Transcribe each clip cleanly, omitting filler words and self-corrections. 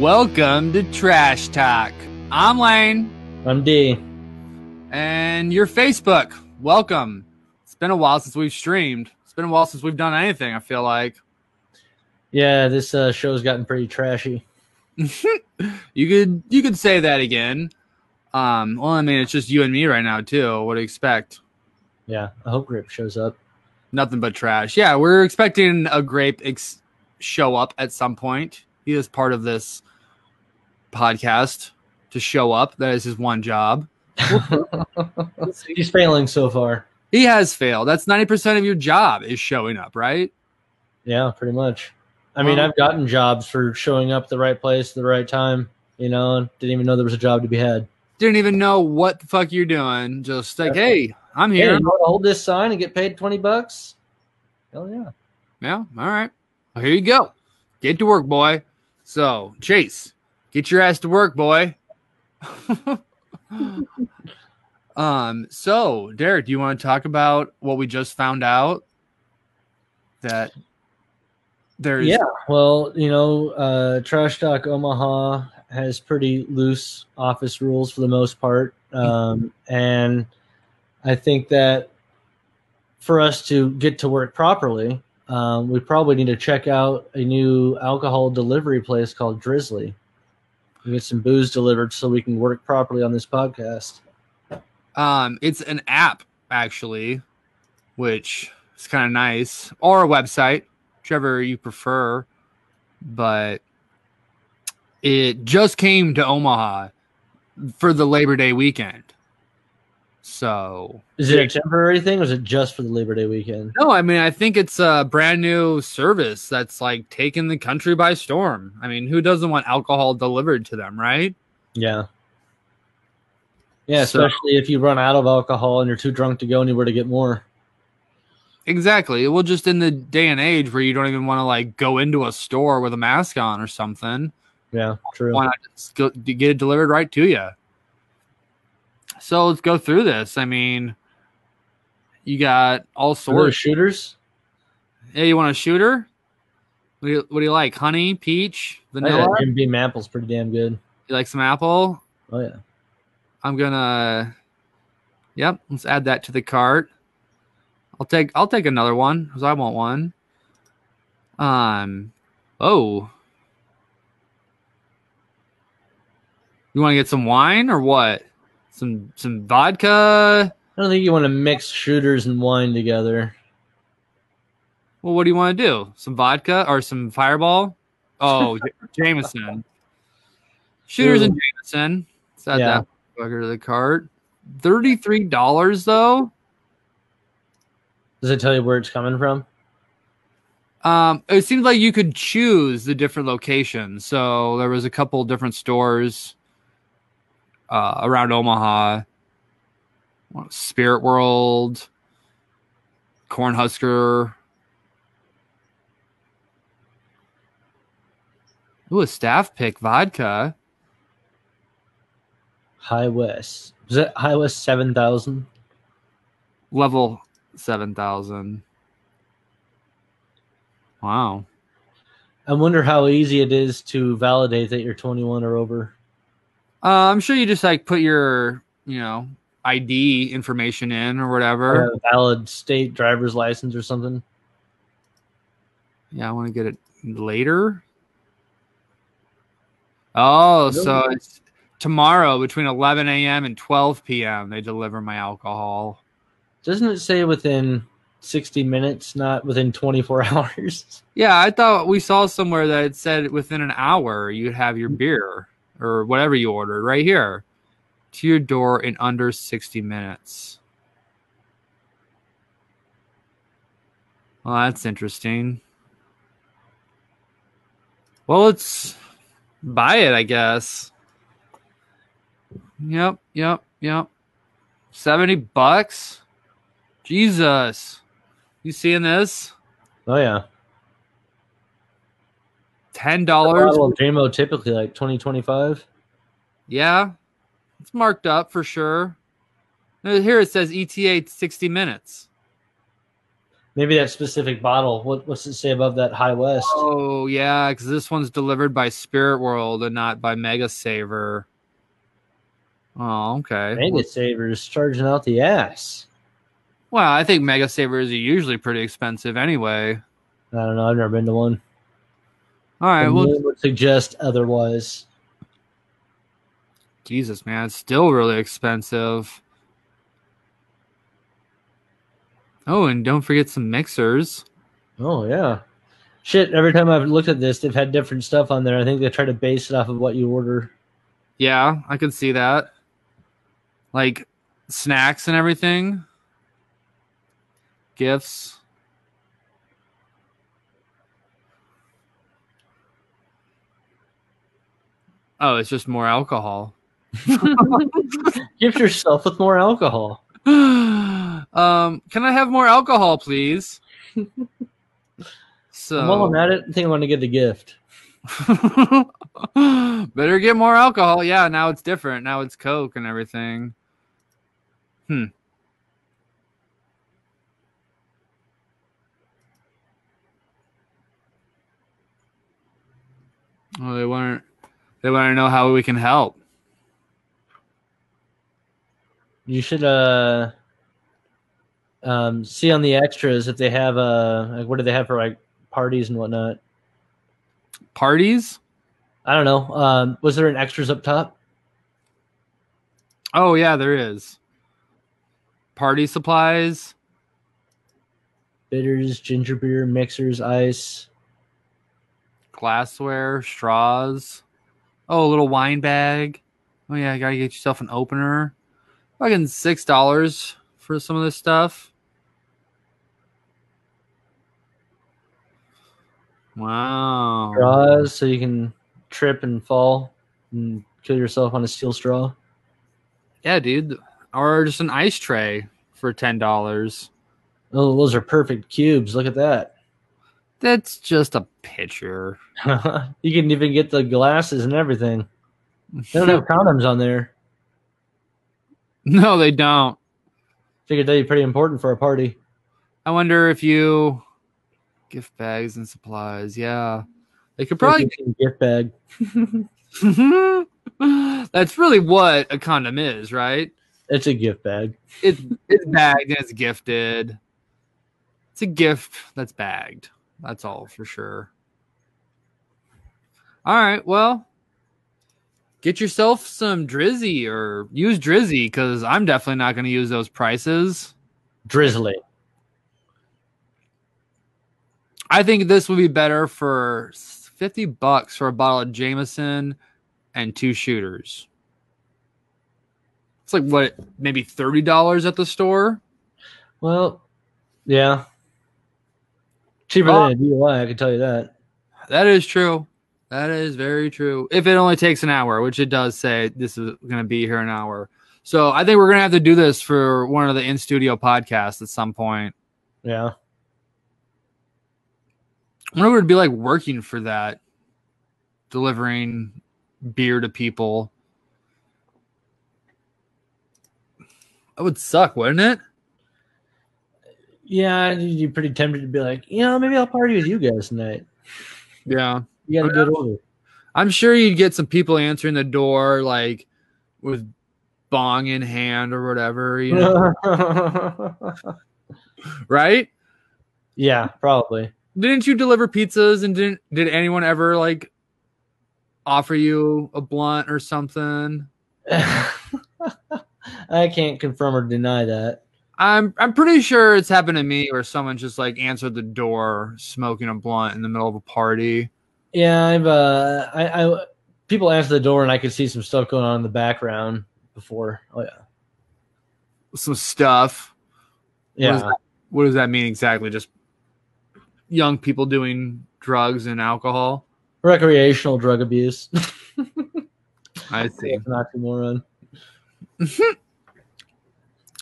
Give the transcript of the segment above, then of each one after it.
Welcome to Trash Talk. I'm Lane. I'm D. And your Facebook. Welcome. It's been a while since we've streamed. It's been a while since we've done anything, I feel like. Yeah, this show's gotten pretty trashy. You could say that again. Well, I mean, it's just you and me right now, too. What do you expect? Yeah, I hope Grip shows up. Nothing but trash. Yeah, we're expecting a Grape show up at some point. He is part of this podcast to show up. That is his one job. He's failing so far. He has failed. That's 90% of your job is showing up, right? Yeah, pretty much. I mean, I've gotten jobs for showing up at the right place at the right time, didn't even know there was a job to be had. Didn't even know what the fuck you're doing. Just like, hey, I'm here. Hey, you want to hold this sign and get paid $20? Hell yeah. Yeah, all right. Well, here you go. Get to work, boy. So, Chase, get your ass to work, boy. So, Derek, do you want to talk about what we just found out? That there's... Yeah, well, Trash Talk Omaha has pretty loose office rules for the most part. And I think that for us to get to work properly, we probably need to check out a new alcohol delivery place called Drizzly. We get some booze delivered so we can work properly on this podcast. It's an app, actually, which is kind of nice, or a website, whichever you prefer. But it just came to Omaha for the Labor Day weekend. So, is it a temporary thing, or is it just for the Labor Day weekend? No, I mean, I think it's a brand new service that's like taking the country by storm. I mean, who doesn't want alcohol delivered to them, right? Yeah. Yeah, especially if you run out of alcohol and you're too drunk to go anywhere to get more. Exactly. Well, just in the day and age where you don't even want to like go into a store with a mask on or something. Yeah, true. Why not just get it delivered right to you? So let's go through this. I mean, you got all sorts of shooters. Yeah, you want a shooter? What do you like? Honey, peach, vanilla? Jim Beam apple's pretty damn good. You like some apple? Oh yeah. I'm gonna. Yep, let's add that to the cart. I'll take another one because I want one. Oh. You want to get some wine or what? Some vodka? I don't think you want to mix shooters and wine together. Well, what do you want to do? Some vodka or some Fireball? Oh, Jameson. Shooters and Jameson. Let's add that fucker to the cart. $33 though. Does it tell you where it's coming from? It seems like you could choose the different locations. So there was a couple different stores around Omaha. Spirit World, Cornhusker. Ooh, a staff pick vodka. High West. Is that High West 7,000? Level 7,000. Wow. I wonder how easy it is to validate that you're 21 or over. I'm sure you just like put your, ID information in or whatever. A valid state driver's license or something. Yeah, I want to get it later. Oh, so it's tomorrow between 11 a.m. and 12 p.m. they deliver my alcohol. Doesn't it say within 60 minutes, not within 24 hours? Yeah, I thought we saw somewhere that it said within an hour you'd have your beer or whatever you ordered right here to your door in under 60 minutes. Well, that's interesting. Well, let's buy it, I guess. Yep. $70? Jesus. You seeing this? Oh, yeah. $10. JMO typically like 20-25. Yeah. It's marked up for sure. Here it says ETA 60 minutes. Maybe that specific bottle. What's it say above that High West? Oh yeah, because this one's delivered by Spirit World and not by Mega Saver. Oh, okay. Mega Saver's charging out the ass. Well, I think Mega Savers are usually pretty expensive anyway. I don't know. I've never been to one. All right, The well, name would suggest otherwise. Jesus, man, it's still really expensive. Oh, and don't forget some mixers. Oh yeah. Shit, every time I've looked at this, they've had different stuff on there. I think they try to base it off of what you order. Yeah, I could see that. Like snacks and everything. Gifts. Oh, it's just more alcohol. Gift yourself with more alcohol. Can I have more alcohol, please? So While I'm at it, I think I want to get a gift. better get more alcohol. Yeah, now it's different. Now it's Coke and everything. Well, they want to know how we can help. You should see on the extras if they have like what do they have for like parties and whatnot. Parties? I don't know. Was there an extras up top? Oh yeah, there is. Party supplies. Bitters, ginger beer, mixers, ice. Glassware, straws. Oh, a little wine bag. Oh yeah, you gotta get yourself an opener. Fucking $6 for some of this stuff. Wow. Straws so you can trip and fall and kill yourself on a steel straw. Yeah, dude. Or just an ice tray for $10. Oh, those are perfect cubes. Look at that. That's just a pitcher. You can even get the glasses and everything. They don't have condoms on there. No, they don't. Figured that'd be pretty important for a party. I wonder if you gift bags and supplies. Yeah, they could probably gift bag. That's really what a condom is, right? It's a gift bag. It's bagged and it's gifted. It's a gift that's bagged. That's all for sure. All right, well, get yourself some Drizzy or use Drizzy because I'm definitely not going to use those prices. Drizzly. I think this would be better for $50 for a bottle of Jameson and 2 shooters. It's like what, maybe $30 at the store? Well, yeah. Cheaper than a DUI, I can tell you that. That is true. That is very true. If it only takes an hour, which it does say this is going to be here an hour. So I think we're going to have to do this for one of the in-studio podcasts at some point. Yeah. I wonder what it'd be like working for that, delivering beer to people. That would suck, wouldn't it? Yeah, you'd be pretty tempted to be like, maybe I'll party with you guys tonight. Yeah. You got a good order. I'm sure you'd get some people answering the door, like with bong in hand or whatever, right? Yeah, probably. Didn't you deliver pizzas and did anyone ever like offer you a blunt or something? I can't confirm or deny that. I'm pretty sure it's happened to me where someone just like answered the door smoking a blunt in the middle of a party. Yeah, I people answer the door and I could see some stuff going on in the background before. Oh yeah. Some stuff. Yeah. What does that mean exactly? Just young people doing drugs and alcohol? Recreational drug abuse. I see. That's an oxymoron.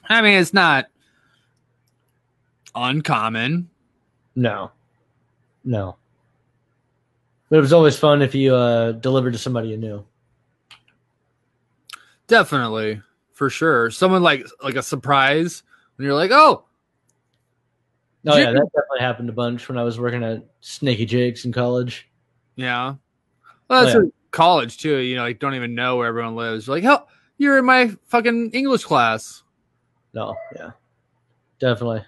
I mean, it's not uncommon. No. But it was always fun if you delivered to somebody you knew. Definitely, for sure. Someone like a surprise when you're like, oh, Oh yeah, that definitely happened a bunch when I was working at Snaky Jake's in college. Yeah. Well, that's college too. You know, like don't even know where everyone lives. Like, hell, you're in my fucking English class. No, yeah, definitely.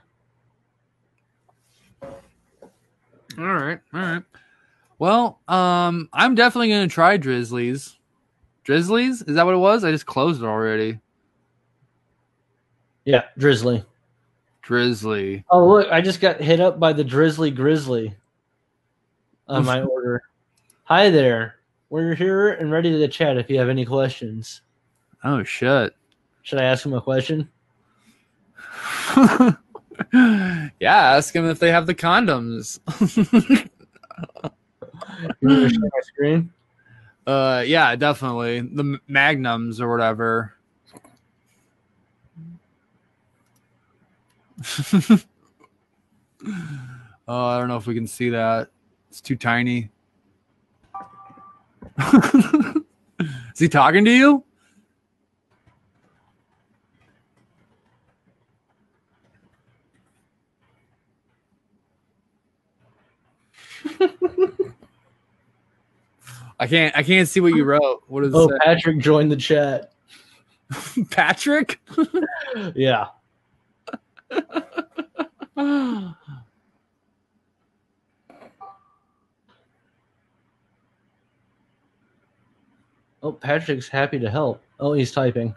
All right. Well, I'm definitely gonna try Drizzly's. Drizzly's? Is that what it was? I just closed it already. Yeah, Drizzly. Drizzly. Oh look, I just got hit up by the Drizzly Grizzly on my order. Hi there. We're here and ready to chat if you have any questions. Oh shit. Should I ask him a question? Yeah, ask them if they have the condoms. You want to share my screen? Yeah, definitely. The magnums or whatever. Oh, I don't know if we can see that. It's too tiny. Is he talking to you? I can't see what you wrote. What is it? Patrick joined the chat. Patrick? Yeah. Oh, Patrick's happy to help. Oh, he's typing.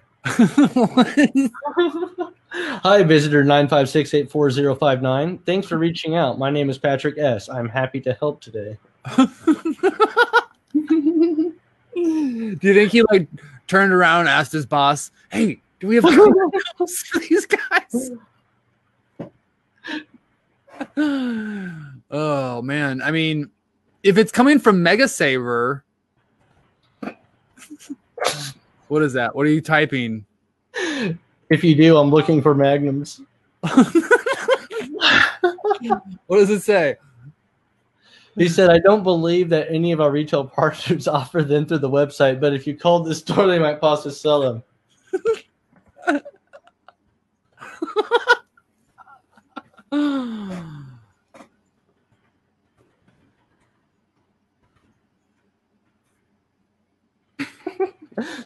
Hi, visitor 956-84059. Thanks for reaching out. My name is Patrick S. I'm happy to help today. Do you think he like turned around and asked his boss, "Hey, do we have these guys?" Oh man, I mean, if it's coming from Mega Saver, what is that? What are you typing? If you do, I'm looking for magnums. What does it say? He said, I don't believe that any of our retail partners offer them through the website, but if you called the store, they might possibly sell them.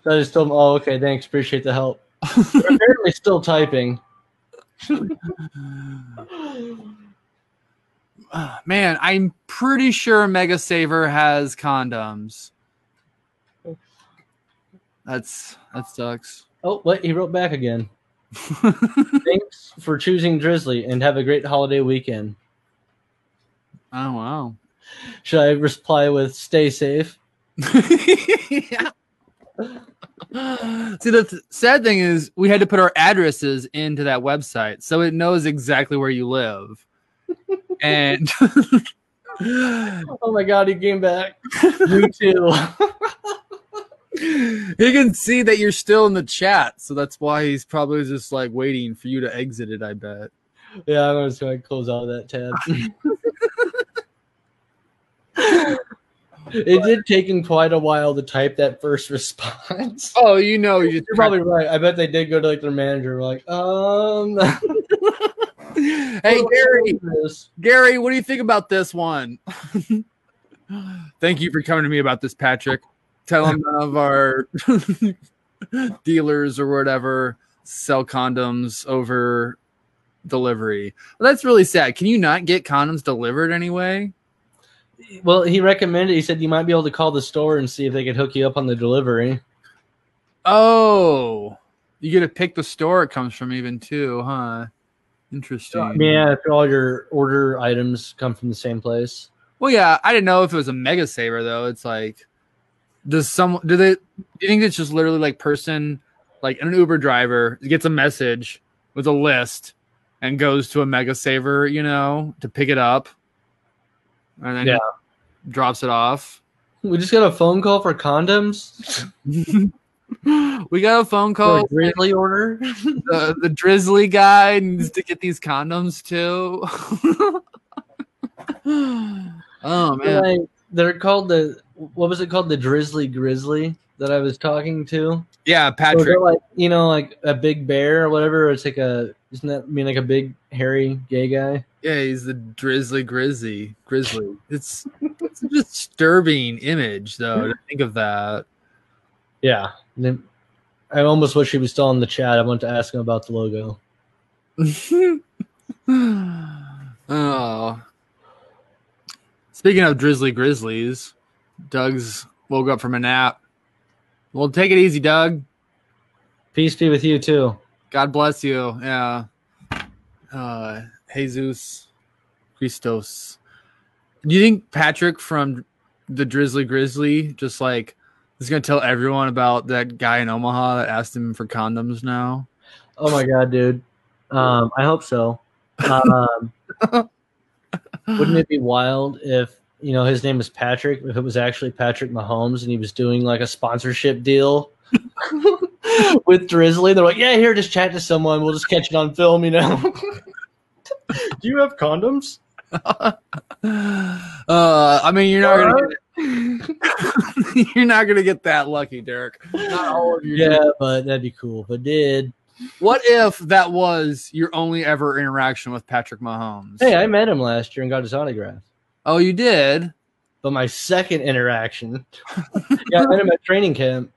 So I just told him, oh, okay, thanks, appreciate the help. They're apparently still typing. Man, I'm pretty sure Mega Saver has condoms. That sucks. Oh, wait, he wrote back again. Thanks for choosing Drizzly and have a great holiday weekend. Oh, wow. Should I reply with stay safe? Yeah. See, the sad thing is we had to put our addresses into that website, so it knows exactly where you live. And oh my god, he came back. You too. He can see that you're still in the chat, so that's why he's probably just like waiting for you to exit it, I bet. Yeah, I'm just going to close out of that tab. It did take him quite a while to type that first response. Oh, you know, you're probably right. I bet they did go to like their manager, like, hey, Gary, what do you think about this one? Thank you for coming to me about this, Patrick. Tell him none of our dealers or whatever sell condoms over delivery. Well, that's really sad. Can you not get condoms delivered anyway? Well, he recommended, he said you might be able to call the store and see if they could hook you up on the delivery. Oh, you get to pick the store it comes from even too, huh? Interesting. Yeah, if all your order items come from the same place. Well, yeah, I didn't know if it was a Mega Saver though. It's like, do you think it's just literally like person, like an Uber driver gets a message with a list and goes to a Mega Saver, you know, to pick it up, and then drops it off. We just got a phone call for condoms. We got a phone call. For a Drizzly order. The Drizzly guy needs to get these condoms too. Oh man, they're called what was it called? The Drizzly Grizzly that I was talking to. Yeah, Patrick. So like, like a big bear or whatever. It's like doesn't that mean like a big hairy gay guy? Yeah, he's the grizzly. It's a disturbing image, though, to think of that. Yeah. I almost wish he was still in the chat. I want to ask him about the logo. Oh. Speaking of grizzlies, Doug's woke up from a nap. Well, take it easy, Doug. Peace be with you too. God bless you. Yeah. Jesus Christos. Do you think Patrick from the Grizzly just like is going to tell everyone about that guy in Omaha that asked him for condoms now? Oh my god, dude. I hope so. Wouldn't it be wild if his name was Patrick, if it was actually Patrick Mahomes and he was doing like a sponsorship deal with Drizzly? They're like, yeah, here, just chat to someone. We'll just catch it on film, Do you have condoms? I mean, you're not gonna get that lucky, Derek. Not all of you. Yeah, but that'd be cool if it did. What if that was your only ever interaction with Patrick Mahomes? Hey, I met him last year and got his autograph. Oh, you did? But my second interaction, I met him at training camp.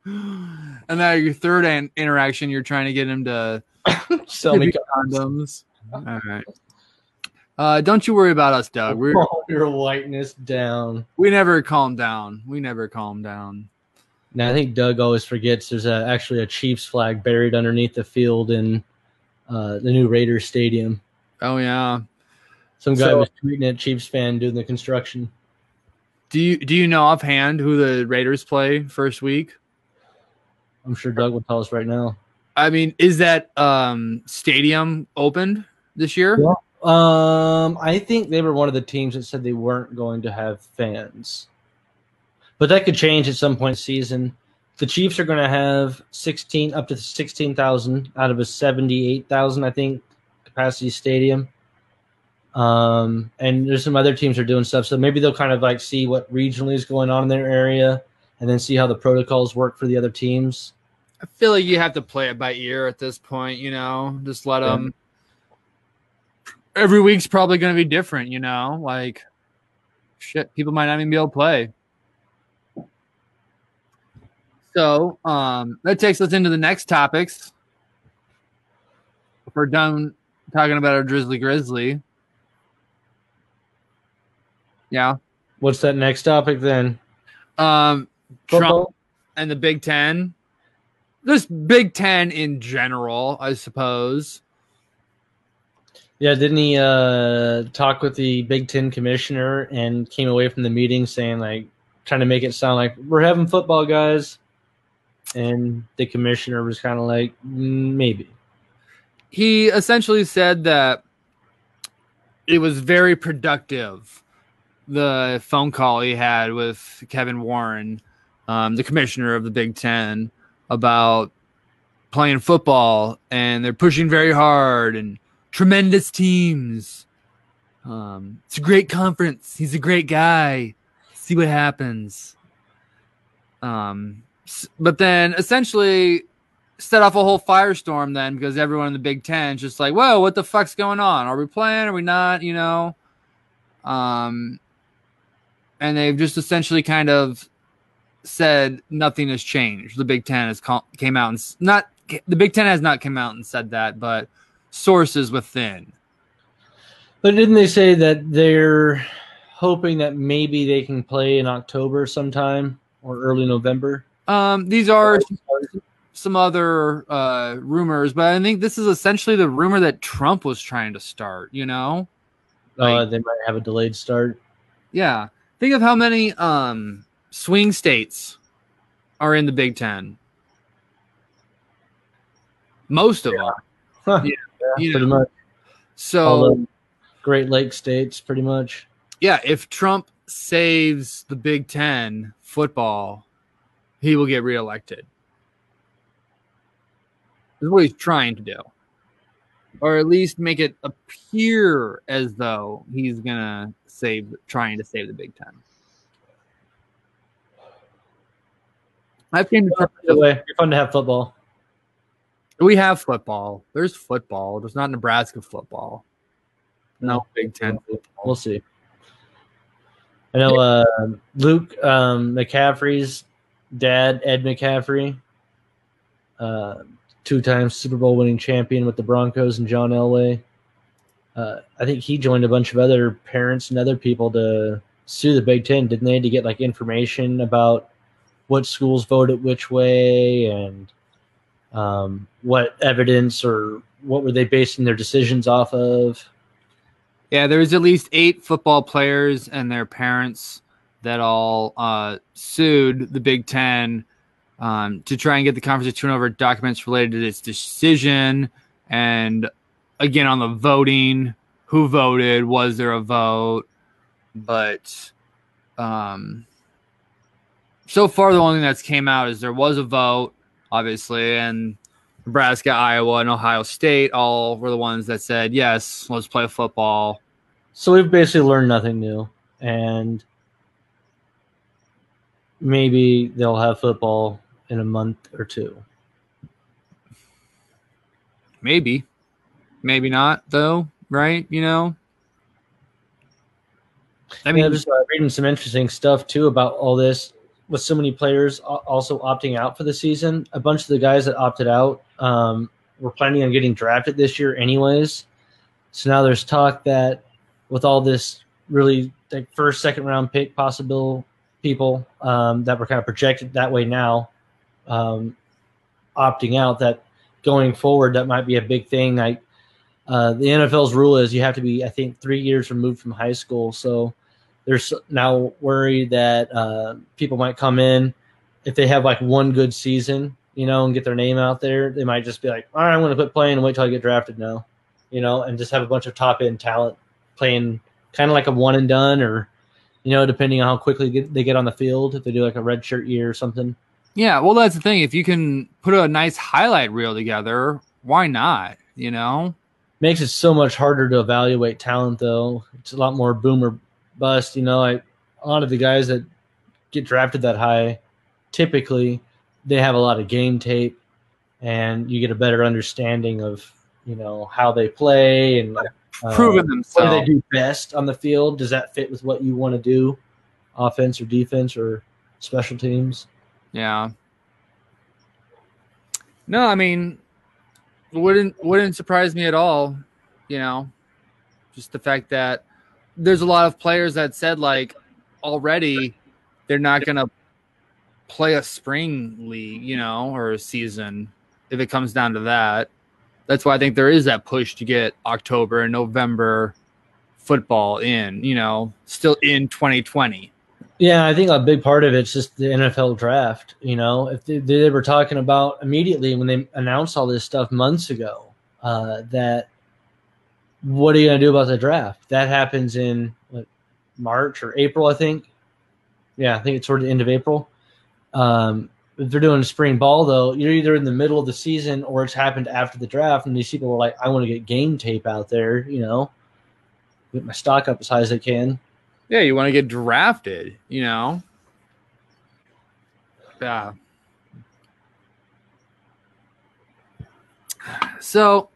And now your third interaction, you're trying to get him to sell me condoms. All right. Don't you worry about us, Doug. Calm your whiteness down. We never calm down. Now, I think Doug always forgets there's actually a Chiefs flag buried underneath the field in the new Raiders stadium. Oh, yeah. Some guy was tweeting at Chiefs fan doing the construction. Do you know offhand who the Raiders play first week? I'm sure Doug will tell us right now. I mean, is that stadium opened this year? Yeah. I think they were one of the teams that said they weren't going to have fans. But that could change at some point in the season. The Chiefs are going to have up to 16,000 out of a 78,000, I think, capacity stadium. And there's some other teams that are doing stuff. So maybe they'll kind of like see what regionally is going on in their area and then see how the protocols work for the other teams. I feel like you have to play it by ear at this point, just let them. Every week's probably going to be different, like shit, people might not even be able to play. So that takes us into the next topics. If we're done talking about our Grizzly. Yeah. What's that next topic then? Trump and the Big Ten. Just Big Ten in general, I suppose. Yeah, didn't he talk with the Big Ten commissioner and came away from the meeting saying, like, trying to make it sound like we're having football, guys? And the commissioner was kind of like, maybe. He essentially said that it was very productive, the phone call he had with Kevin Warren, the commissioner of the Big Ten, about playing football, and they're pushing very hard and tremendous teams. It's a great conference. He's a great guy. See what happens. But then essentially set off a whole firestorm then, because everyone in the Big Ten is just like, whoa, what the fuck's going on? Are we playing? Are we not? And they've just essentially kind of said nothing has changed. The Big Ten has came out and the Big Ten has not come out and said that, but sources within. But didn't they say that they're hoping that maybe they can play in October sometime or early November? These are some other rumors, but I think this is essentially the rumor that Trump was trying to start, They might have a delayed start. Yeah. Think of how many swing states are in the Big Ten. Most of them. Huh. Yeah, pretty much. So all the Great Lakes states, pretty much. Yeah, if Trump saves the Big Ten football, he will get reelected. That's what he's trying to do. Or at least make it appear as though he's trying to save the Big Ten. I've came to You're fun to have football. We have football. There's football. There's not Nebraska football. No Big Ten football. We'll see. I know Luke McCaffrey's dad, Ed McCaffrey, 2-time Super Bowl winning champion with the Broncos and John Elway. I think he joined a bunch of other parents and other people to sue the Big Ten, didn't they, to get like information about what schools voted which way and what evidence or what were they basing their decisions off of. Yeah, there's at least 8 football players and their parents that all sued the Big Ten to try and get the conference to turn over documents related to its decision. And again, on the voting, who voted, was there a vote? But so far, the only thing that's came out is there was a vote, obviously, and Nebraska, Iowa, and Ohio State all were the ones that said, yes, let's play football. So we've basically learned nothing new, and maybe they'll have football in a month or two. Maybe not, though, right? You know? I mean, I was reading some interesting stuff, too, about all this. With so many players also opting out for the season, a bunch of the guys that opted out were planning on getting drafted this year anyways. So now there's talk that with all this really like first, second round pick possible people that were kind of projected that way now, opting out, that going forward, that might be a big thing. Like the NFL's rule is you have to be, I think, 3 years removed from high school. So there's now worry that people might come in if they have like one good season, you know, and get their name out there. They might just be like, all right, I'm going to quit playing and wait till I get drafted now, you know, and just have a bunch of top end talent playing kind of like a one and done, or, you know, depending on how quickly they get on the field, if they do like a red shirt year or something. Yeah, well, that's the thing. If you can put a nice highlight reel together, why not, you know? Makes it so much harder to evaluate talent, though. It's a lot more boom or bust, you know. Like a lot of the guys that get drafted that high, typically they have a lot of game tape, and you get a better understanding of, you know, how they play and proven themselves. What do they do best on the field? Does that fit with what you want to do, offense or defense or special teams? Yeah. No, I mean, wouldn't surprise me at all, you know. Just the fact that there's a lot of players that said, like, already they're not going to play a spring league, you know, or a season if it comes down to that. That's why I think there is that push to get October and November football in, you know, still in 2020. Yeah, I think a big part of it's just the NFL draft. You know, if they were talking about immediately when they announced all this stuff months ago, that what are you going to do about the draft? That happens in March or April, I think. Yeah, I think it's toward the end of April. If they're doing spring ball, though, you're either in the middle of the season or it's happened after the draft, and these people are like, I want to get game tape out there, you know, get my stock up as high as I can. Yeah, you want to get drafted, you know. Yeah. So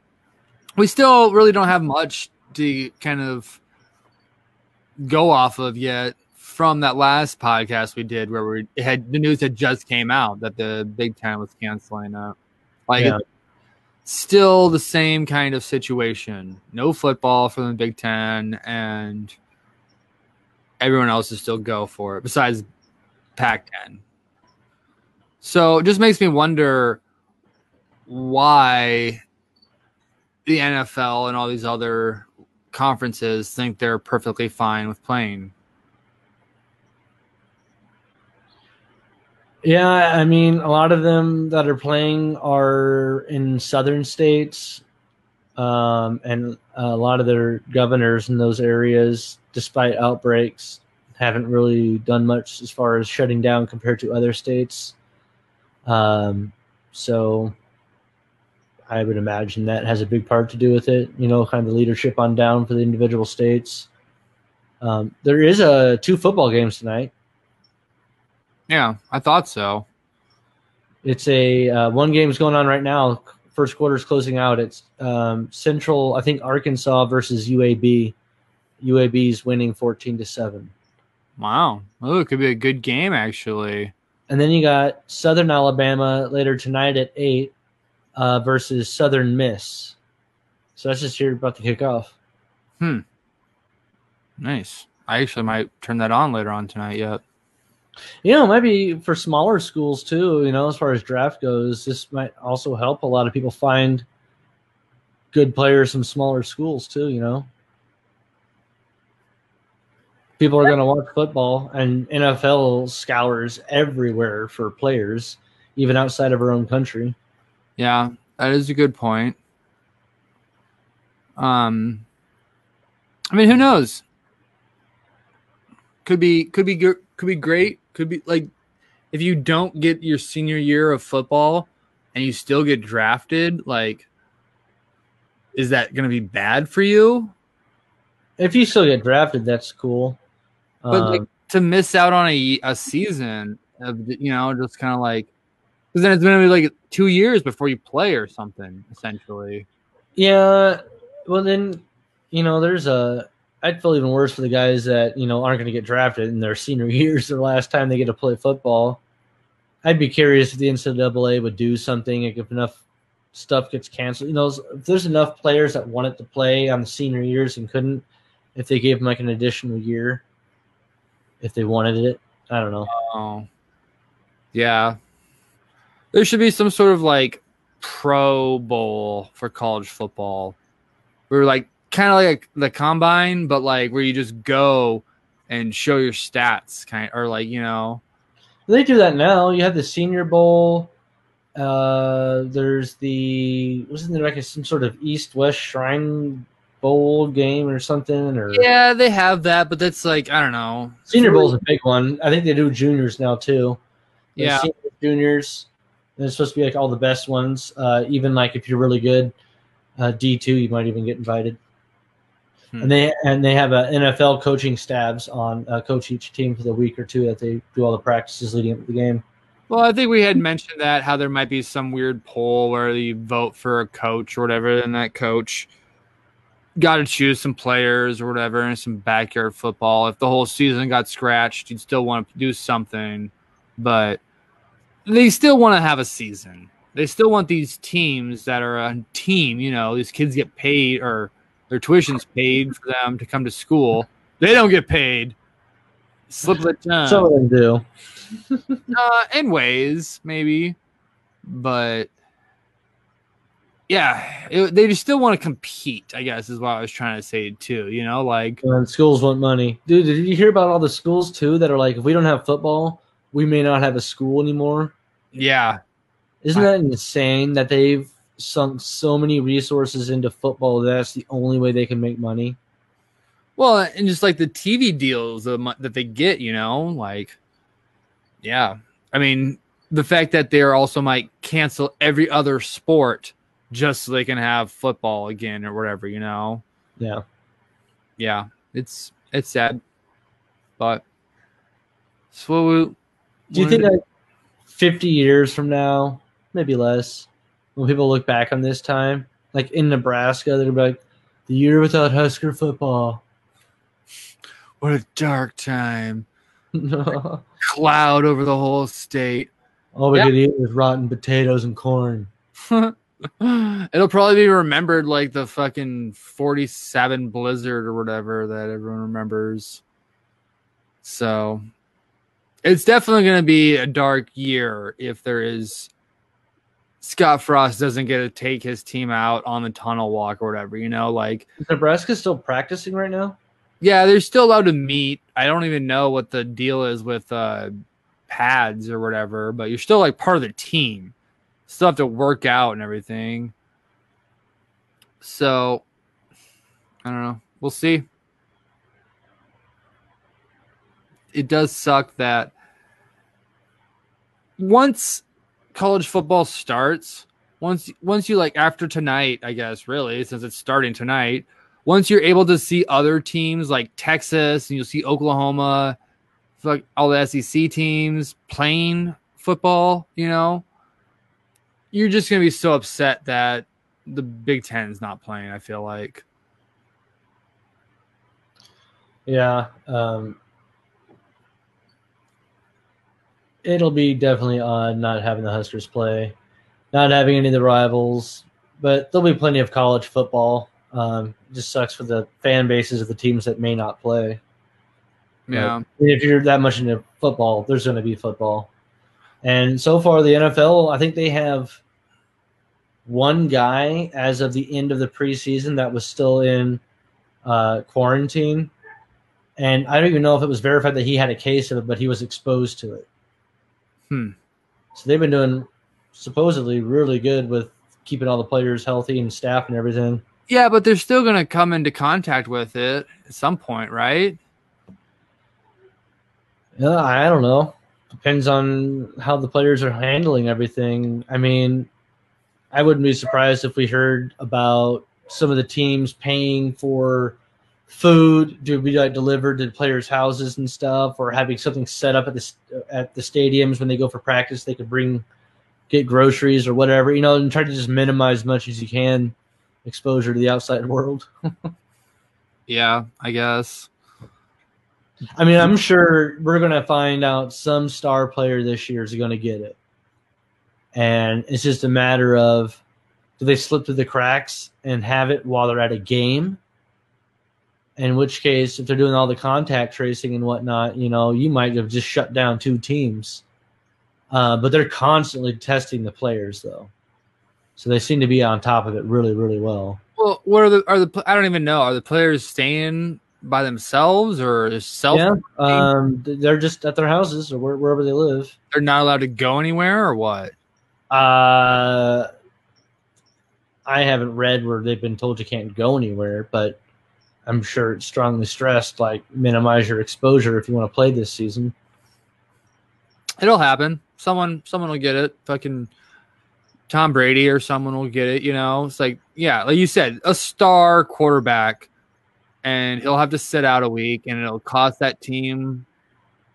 we still really don't have much to kind of go off of yet from that last podcast we did, where the news had just came out that the Big Ten was canceling. It's still the same kind of situation. No football for the Big Ten, and everyone else is still go for it, besides Pac-10. So it just makes me wonder why the NFL and all these other conferences think they're perfectly fine with playing. Yeah, I mean, a lot of them that are playing are in southern states, and a lot of their governors in those areas, despite outbreaks, haven't really done much as far as shutting down compared to other states. So I would imagine that has a big part to do with it, you know, kind of the leadership on down for the individual states. There is 2 football games tonight. Yeah, I thought so. It's one game is going on right now, first quarter's closing out. It's Central, I think Arkansas versus UAB. UAB's winning 14-7. Wow. Oh, it could be a good game, actually. And then you got Southern Alabama later tonight at 8 versus Southern Miss. So that's just here about to kick off. Nice. I actually might turn that on later on tonight yet. It might be for smaller schools too, as far as draft goes. This might also help a lot of people find good players from smaller schools too, People are going to watch football, and NFL scours everywhere for players, even outside of our own country. Yeah, that is a good point. I mean, who knows? Could be great. Could be like, if you don't get your senior year of football and you still get drafted, like, is that going to be bad for you? If you still get drafted, that's cool. But to miss out on a season of, just kind of like, because then it's going to be like 2 years before you play or something, essentially. Yeah. Well, then, I'd feel even worse for the guys that, aren't going to get drafted in their senior years, their last time they get to play football. I'd be curious if the NCAA would do something, if enough stuff gets canceled. If there's enough players that wanted to play on the senior years and couldn't, if they gave them like an additional year, if they wanted it. I don't know. Oh, yeah. There should be some sort of like Pro Bowl for college football. We're like kind of like the combine, but like where you just go and show your stats, or like, They do that now. You have the Senior Bowl. There's wasn't there like some sort of East-West Shrine Bowl game or something? Or yeah, they have that, but that's like, I don't know. Senior Bowl's a big one. I think they do juniors now too. Yeah, senior, juniors. And it's supposed to be like all the best ones. Even like if you're really good, D2, you might even get invited. And they have NFL coaching staffs on coach each team for the week or two that they do all the practices leading up to the game. Well, I think we had mentioned that, how there might be some weird poll where you vote for a coach or whatever, and that coach got to choose some players or whatever in some backyard football. If the whole season got scratched, you'd still want to do something, but they still want to have a season. They still want these teams that are a team, these kids get paid, or their tuition's paid for them to come to school. They don't get paid. Slip of the tongue. Some of them do. In ways, maybe. But yeah, they just still want to compete, I guess, is what I was trying to say too. Like, and schools want money. Dude, did you hear about all the schools too that are like, if we don't have football, we may not have a school anymore? Yeah. Isn't that insane that they've sunk so many resources into football that's the only way they can make money? Well, and just like the TV deals that they get, like, yeah. I mean, the fact that they also might cancel every other sport just so they can have football again or whatever, Yeah. Yeah, it's sad. But so do you think that 50 years from now, maybe less, when people look back on this time, like in Nebraska, they'll be like, the year without Husker football. What a dark time. Cloud over the whole state. All we could eat was rotten potatoes and corn. It'll probably be remembered like the fucking 47 blizzard or whatever that everyone remembers. So it's definitely going to be a dark year if there is Scott Frost doesn't get to take his team out on the tunnel walk or whatever, like. Is Nebraska still practicing right now? Yeah, they're still allowed to meet. I don't even know what the deal is with pads or whatever, but you're still like part of the team. Still have to work out and everything. So, I don't know. We'll see. It does suck that once college football starts, once you like after tonight, I guess, really, since it's starting tonight, once you're able to see other teams like Texas and you'll see Oklahoma, like all the SEC teams playing football, you're just gonna be so upset that the Big Ten's not playing. I feel like. Yeah. It'll be definitely odd not having the Huskers play, not having any of the rivals, but there'll be plenty of college football. It just sucks for the fan bases of the teams that may not play. Yeah. But if you're that much into football, there's going to be football. And so far, the NFL, I think they have one guy as of the end of the preseason that was still in quarantine. And I don't even know if it was verified that he had a case of it, but he was exposed to it. So they've been doing supposedly really good with keeping all the players healthy and staff and everything. Yeah, but they're still going to come into contact with it at some point, right? Yeah, I don't know. Depends on how the players are handling everything. I mean, I wouldn't be surprised if we heard about some of the teams paying for food to be delivered to players' houses and stuff, or having something set up at the stadiums when they go for practice. They could get groceries or whatever, and try to just minimize as much as you can exposure to the outside world. Yeah, I guess. I mean, I'm sure we're going to find out some star player this year is going to get it. And it's just a matter of, do they slip through the cracks and have it while they're at a game? In which case, if they're doing all the contact tracing and whatnot, you might have just shut down 2 teams. But they're constantly testing the players, though. So they seem to be on top of it really, really well. Well, what are the I don't even know. Are the players staying by themselves or self? Yeah, they're just at their houses or wherever they live. They're not allowed to go anywhere, or what? I haven't read where they've been told you can't go anywhere, but I'm sure it's strongly stressed, like minimize your exposure if you want to play this season. It'll happen. Someone will get it. Fucking Tom Brady or someone will get it. It's like, yeah, like you said, a star quarterback, and he'll have to sit out a week, and it'll cost that team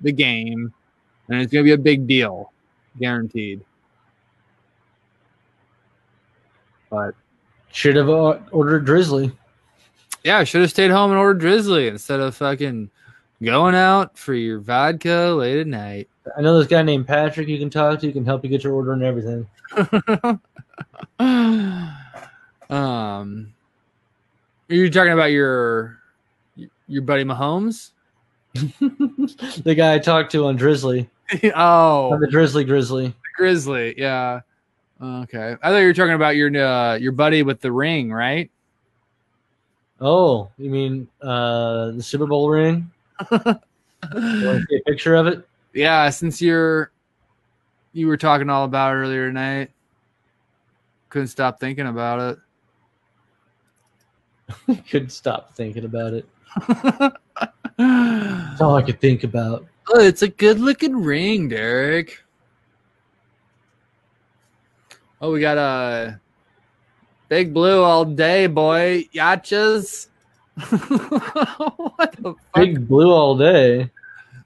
the game, and it's gonna be a big deal, guaranteed. But should have ordered Drizzly. Yeah, should have stayed home and ordered Drizzly instead of fucking going out for your vodka late at night. I know this guy named Patrick you can talk to. He can help you get your order and everything. Are you talking about your buddy Mahomes? The guy I talked to on Drizzly. Oh, on the Drizzly. Grizzly, yeah. Okay, I thought you were talking about your buddy with the ring, right? Oh, you mean the Super Bowl ring? You want to see a picture of it? Yeah, since you were talking all about it earlier tonight, couldn't stop thinking about it. Couldn't stop thinking about it. That's all I could think about. Oh, it's a good-looking ring, Derek. Oh, we got a Big Blue all day, boy. Yachas. What the fuck? Big Blue all day.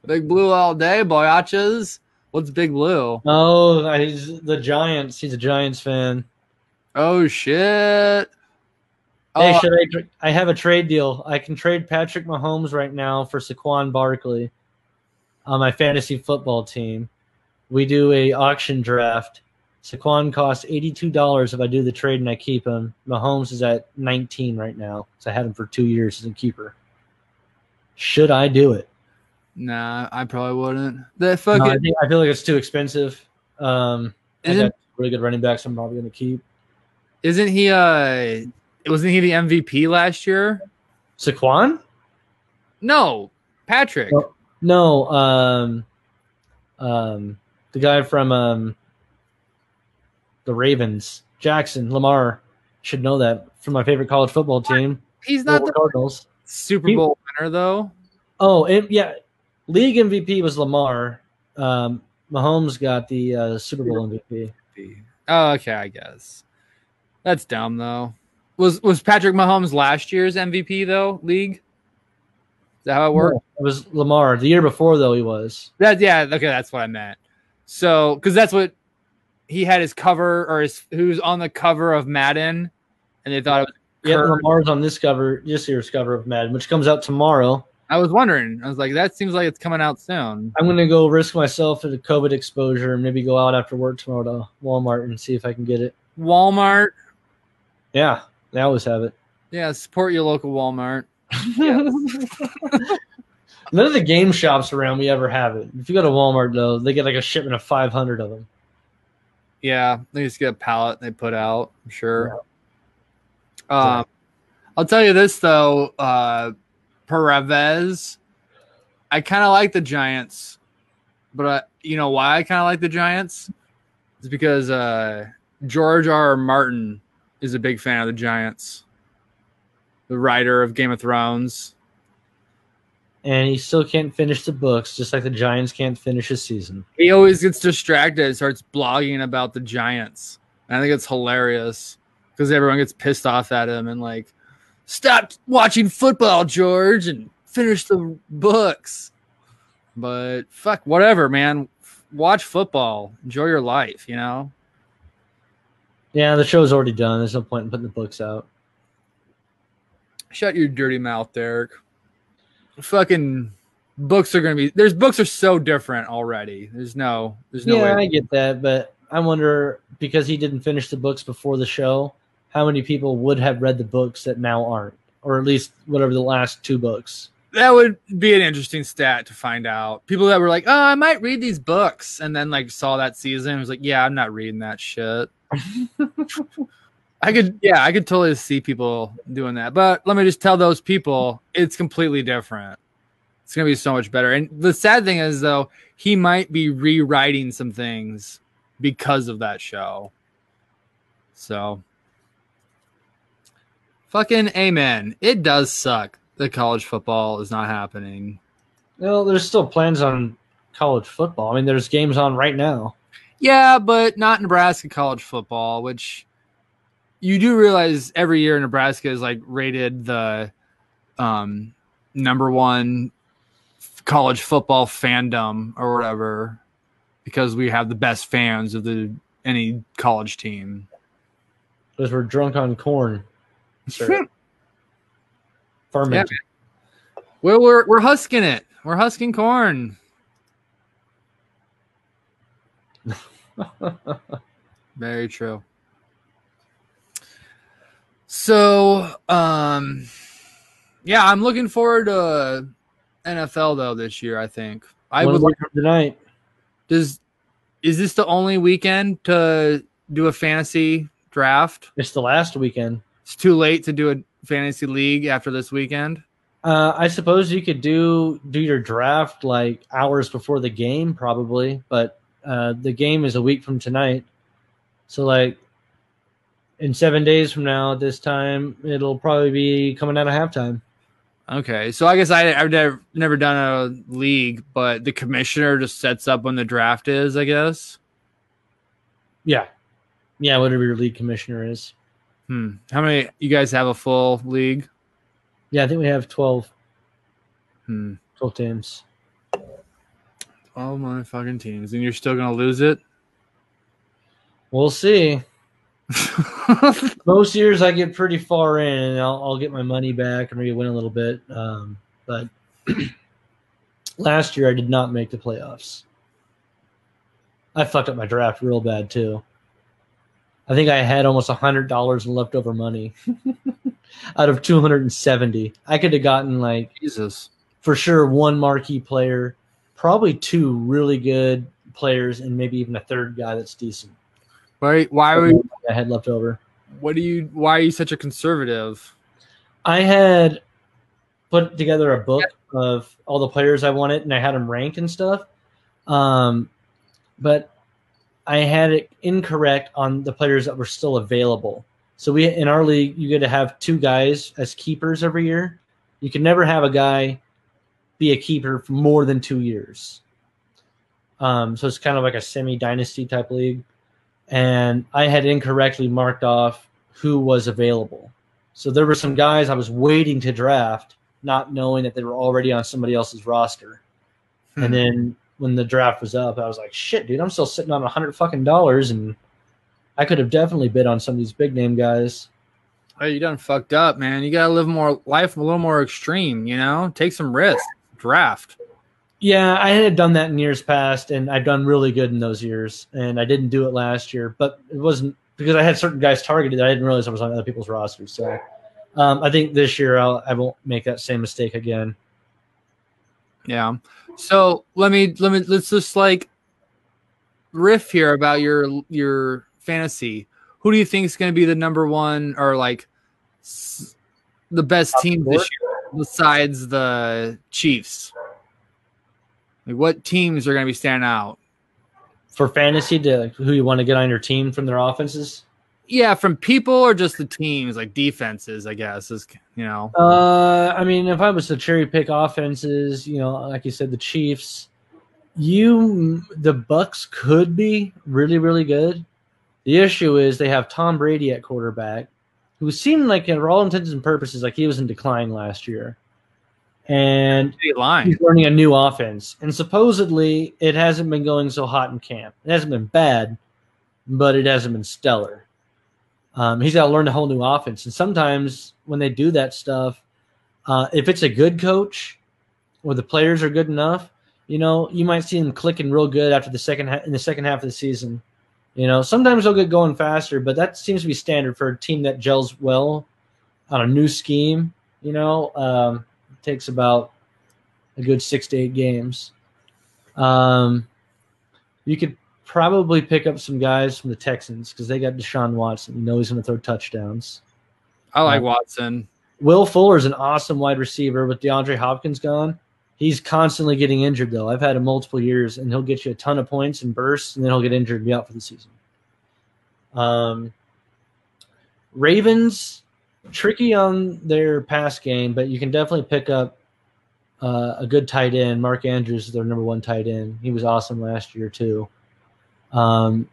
Big Blue all day, boy. Yachas. What's Big Blue? Oh, he's the Giants. He's a Giants fan. Oh, shit. Hey, I have a trade deal. I can trade Patrick Mahomes right now for Saquon Barkley on my fantasy football team. We do a auction draft. Saquon costs $82 if I do the trade and I keep him. Mahomes is at $19 right now, so I had him for 2 years as a keeper. Should I do it? Nah, I probably wouldn't. I feel like it's too expensive. I got really good running backs I'm probably going to keep. Isn't he wasn't he the MVP last year? Saquon? No, Patrick. No, the guy from the Ravens, Jackson, Lamar, should know that from my favorite college football team. He's not the Cardinals. Super Bowl winner, though. Oh, yeah. League MVP was Lamar. Mahomes got the Super Bowl MVP. Oh, okay, I guess. That's dumb, though. Was Patrick Mahomes last year's MVP, though, league? Is that how it worked? No, it was Lamar. The year before, though, he was. Okay, that's what I meant. So, because that's what he had his cover or who was on the cover of Madden, and they thought it was Yeah, Lamar's on this year's cover of Madden, which comes out tomorrow. I was wondering. I was like, that seems like it's coming out soon. I'm going to go risk myself at a COVID exposure and maybe go out after work tomorrow to Walmart and see if I can get it. Walmart? Yeah, they always have it. Yeah, support your local Walmart. None of the game shops around me ever have it. If you go to Walmart, though, they get like a shipment of 500 of them. Yeah, they just get a pallet they put out, I'm sure. Yeah. I'll tell you this, though. Perez, I kind of like the Giants. But you know why I kind of like the Giants? It's because George R. Martin is a big fan of the Giants. The writer of Game of Thrones. And he still can't finish the books, just like the Giants can't finish a season. He always gets distracted and starts blogging about the Giants. And I think it's hilarious because everyone gets pissed off at him and like, stop watching football, George, and finish the books. But fuck, whatever, man. Watch football. Enjoy your life, you know? Yeah, the show's already done. There's no point in putting the books out. Shut your dirty mouth, Derek. Fucking books are going to be... books are so different already. There's no way. Yeah, I get that, but I wonder, because he didn't finish the books before the show, how many people would have read the books that now aren't? Or at least whatever the last 2 books. That would be an interesting stat to find out. People that were like, oh, I might read these books, and then like saw that season and was like, yeah, I'm not reading that shit. I could totally see people doing that. But let me just tell those people it's completely different. It's going to be so much better. And the sad thing is, though, he might be rewriting some things because of that show. So, fucking amen. It does suck that college football is not happening. Well, there's still plans on college football. I mean, there's games on right now. Yeah, but not Nebraska college football, which you do realize every year Nebraska is like rated the number 1 college football fandom or whatever because we have the best fans of any college team. Because we're drunk on corn. Sure. Fermented. Yeah. Well, we're husking it. We're husking corn. Very true. So, yeah, I'm looking forward to NFL though this year. I think I would like tonight. Is this the only weekend to do a fantasy draft? It's the last weekend. It's too late to do a fantasy league after this weekend. I suppose you could do your draft like hours before the game, probably, but the game is a week from tonight. So like in 7 days from now at this time, it'll probably be coming out of halftime. Okay, so I guess I've never done a league, but the commissioner just sets up when the draft is, I guess. Yeah, whatever your league commissioner is. How many you guys have a full league? Yeah, I think we have 12. 12 teams. 12 motherfucking teams, and you're still gonna lose it? We'll see. Most years I get pretty far in, and I'll get my money back and maybe win a little bit. But last year I did not make the playoffs. I fucked up my draft real bad too. I think I had almost $100 in leftover money out of 270. I could have gotten like Jesus for sure 1 marquee player, probably 2 really good players, and maybe even a 3rd guy that's decent. Why were you, I had left over? Why are you such a conservative? I had put together a book of all the players I wanted, and I had them ranked and stuff. But I had it incorrect on the players that were still available. So in our league, you get to have 2 guys as keepers every year. You can never have a guy be a keeper for more than 2 years. So it's kind of like a semi-dynasty type league. And I had incorrectly marked off who was available. So there were some guys I was waiting to draft, not knowing that they were already on somebody else's roster. And then when the draft was up, I was like, shit, dude, I'm still sitting on $100 fucking, and I could have definitely bid on some of these big name guys. Oh, you done fucked up, man. You gotta live more life a little more extreme, you know? Take some risks. Draft. Yeah, I had done that in years past, and I've done really good in those years. And I didn't do it last year, but it wasn't because I had certain guys targeted. I didn't realize I was on other people's rosters. So I think this year I won't make that same mistake again. Yeah. So let's just like riff here about your fantasy. Who do you think is going to be the number one or like the best team this year besides the Chiefs? Like what teams are going to be standing out for fantasy? To who you want to get on your team from their offenses? Yeah, from people or just the teams, like defenses, I guess, is, you know. I mean, if I was to cherry pick offenses, you know, like you said, the Chiefs, the Bucks could be really, really good. The issue is they have Tom Brady at quarterback, who seemed like, for all intents and purposes, like he was in decline last year. And he's learning a new offense. And supposedly it hasn't been going so hot in camp. It hasn't been bad, but it hasn't been stellar. He's got to learn a whole new offense. And sometimes when they do that stuff, if it's a good coach or the players are good enough, you know, you might see them clicking real good after in the second half of the season. You know, sometimes they'll get going faster, but that seems to be standard for a team that gels well on a new scheme. You know, it takes about a good 6 to 8 games. You could probably pick up some guys from the Texans because they got Deshaun Watson. You know he's going to throw touchdowns. I like Watson. Will Fuller's an awesome wide receiver with DeAndre Hopkins gone. He's constantly getting injured, though. I've had him multiple years, and he'll get you a ton of points and bursts, and then he'll get injured and be out for the season. Ravens, tricky on their pass game, but you can definitely pick up a good tight end. Mark Andrews is their number one tight end. He was awesome last year, too. Out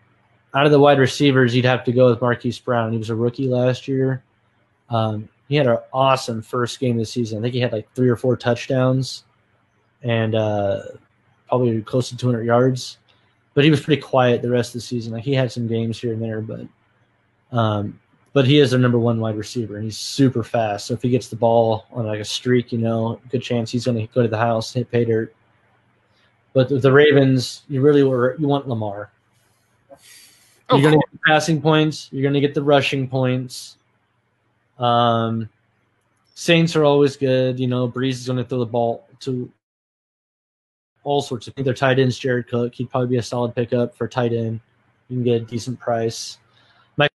of the wide receivers, you'd have to go with Marquise Brown. He was a rookie last year. He had an awesome first game of the season. I think he had like 3 or 4 touchdowns and probably close to 200 yards. But he was pretty quiet the rest of the season. Like he had some games here and there, but he is their number one wide receiver, and he's super fast. So if he gets the ball on like a streak, you know, good chance he's going to go to the house, hit pay dirt. But with the Ravens, you want Lamar. You're going to get the passing points. You're going to get the rushing points. Saints are always good. You know, Breeze is going to throw the ball to all sorts of things. Their tight end's Jared Cook. He'd probably be a solid pickup for tight end. You can get a decent price. Mike,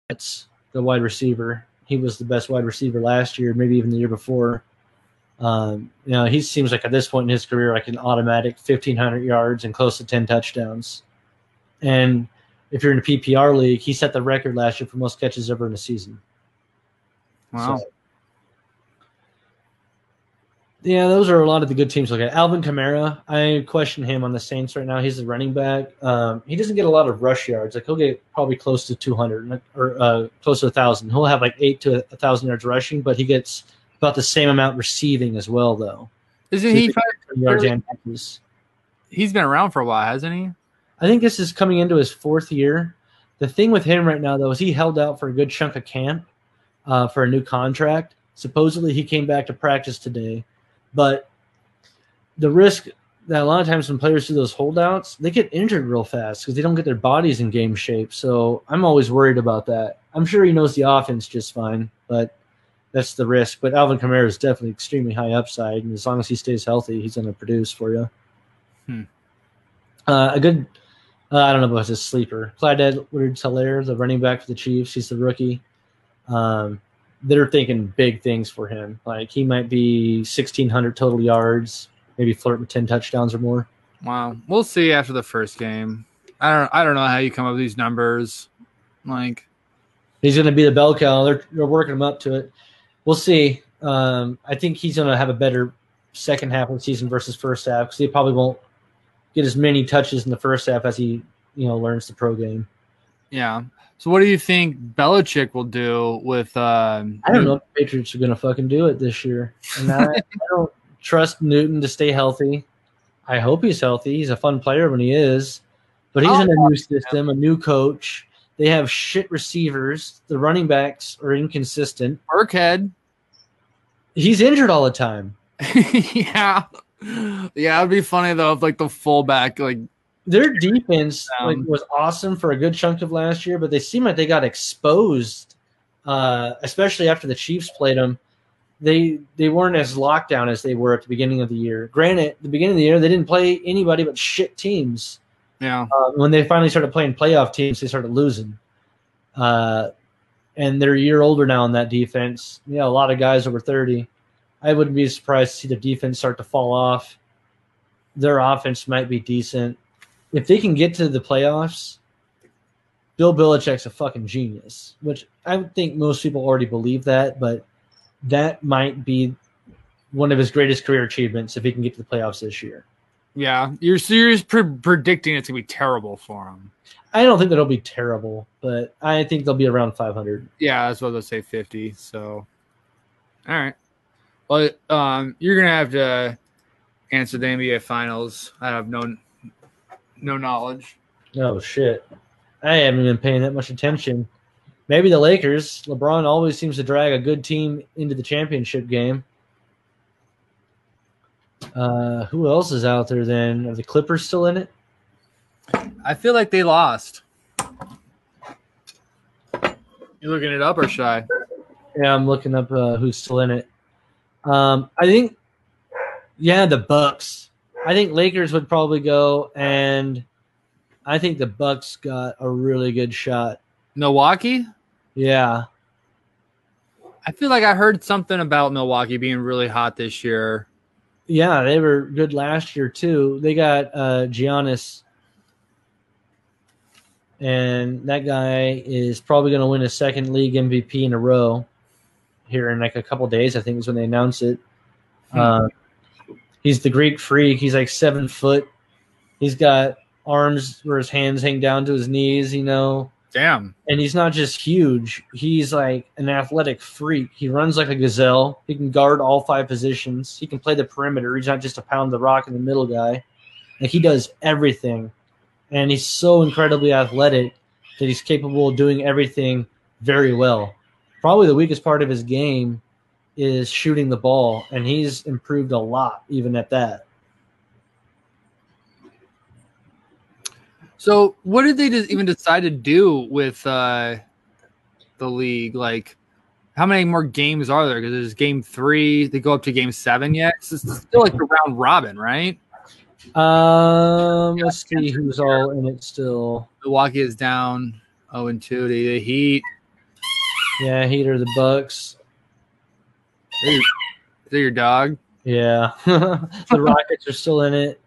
that's the wide receiver. He was the best wide receiver last year, maybe even the year before. You know, he seems like at this point in his career, like an automatic 1,500 yards and close to 10 touchdowns. And if you're in a PPR league, he set the record last year for most catches ever in a season. Wow. So, yeah, those are a lot of the good teams to look at. Alvin Kamara, I question him on the Saints right now. He's the running back. He doesn't get a lot of rush yards. Like he'll get probably close to 200 or close to 1,000. He'll have like 8 to 1,000 yards rushing, but he gets about the same amount receiving as well, though. Isn't he? Yards and catches. He's been around for a while, hasn't he? I think this is coming into his 4th year. The thing with him right now, though, is he held out for a good chunk of camp for a new contract. Supposedly, he came back to practice today. But the risk that a lot of times when players do those holdouts, they get injured real fast because they don't get their bodies in game shape. So I'm always worried about that. I'm sure he knows the offense just fine, but that's the risk. But Alvin Kamara is definitely extremely high upside, and as long as he stays healthy, he's going to produce for you. A good I don't know about his sleeper. Clyde Edwards-Helaire, the running back for the Chiefs. He's the rookie. They're thinking big things for him. Like he might be 1,600 total yards, maybe flirt with 10 touchdowns or more. Wow. We'll see after the first game. I don't know how you come up with these numbers. Like he's going to be the bell cow. They're working him up to it. We'll see. I think he's going to have a better second half of the season versus first half because he probably won't get as many touches in the first half as he, learns the pro game. Yeah. So what do you think Belichick will do with I don't know if the Patriots are going to fucking do it this year. And I don't trust Newton to stay healthy. I hope he's healthy. He's a fun player when he is. But he's in a new system, a new coach. They have shit receivers. The running backs are inconsistent. Burkhead. He's injured all the time. Yeah. Yeah, it'd be funny though if like the fullback like their defense was awesome for a good chunk of last year, but they seem like they got exposed, especially after the Chiefs played them. They weren't as locked down as they were at the beginning of the year. Granted, at the beginning of the year, they didn't play anybody but shit teams. Yeah. When they finally started playing playoff teams, they started losing. And they're a year older now in that defense. You know, a lot of guys over 30. I wouldn't be surprised to see the defense start to fall off. Their offense might be decent. If they can get to the playoffs, Bill Belichick's a fucking genius, which I think most people already believe that, but that might be one of his greatest career achievements if he can get to the playoffs this year. Yeah, you're serious predicting it's going to be terrible for him. I don't think that it'll be terrible, but I think they'll be around 500. Yeah, that's what they'll say 50. So, all right. Well, you're going to have to answer the NBA Finals. I have no knowledge. Oh, shit. I haven't been paying that much attention. Maybe the Lakers. LeBron always seems to drag a good team into the championship game. Who else is out there then? Are the Clippers still in it? I feel like they lost. You looking it up or should I? Yeah, I'm looking up who's still in it. I think, the Bucks. I think Lakers would probably go, and I think the Bucks got a really good shot. Milwaukee? Yeah. I feel like I heard something about Milwaukee being really hot this year. Yeah, they were good last year too. They got Giannis, and that guy is probably going to win a second league MVP in a row here in like a couple days. I think is when they announce it. He's the Greek freak. He's like 7 foot. He's got arms where his hands hang down to his knees, you know. Damn. And he's not just huge. He's like an athletic freak. He runs like a gazelle. He can guard all 5 positions. He can play the perimeter. He's not just a pound the rock in the middle guy. Like, he does everything. And he's so incredibly athletic that he's capable of doing everything very well. Probably the weakest part of his game is shooting the ball, and he's improved a lot even at that. So what did they even decide to do with the league? Like, how many more games are there? Because there's game 3. They go up to game 7 yet? It's still like the round robin, right? Let's see who's all in it still. Milwaukee is down 0-2. The Heat. Yeah, Heat are the Bucks. Is that your dog? Yeah. The Rockets are still in it.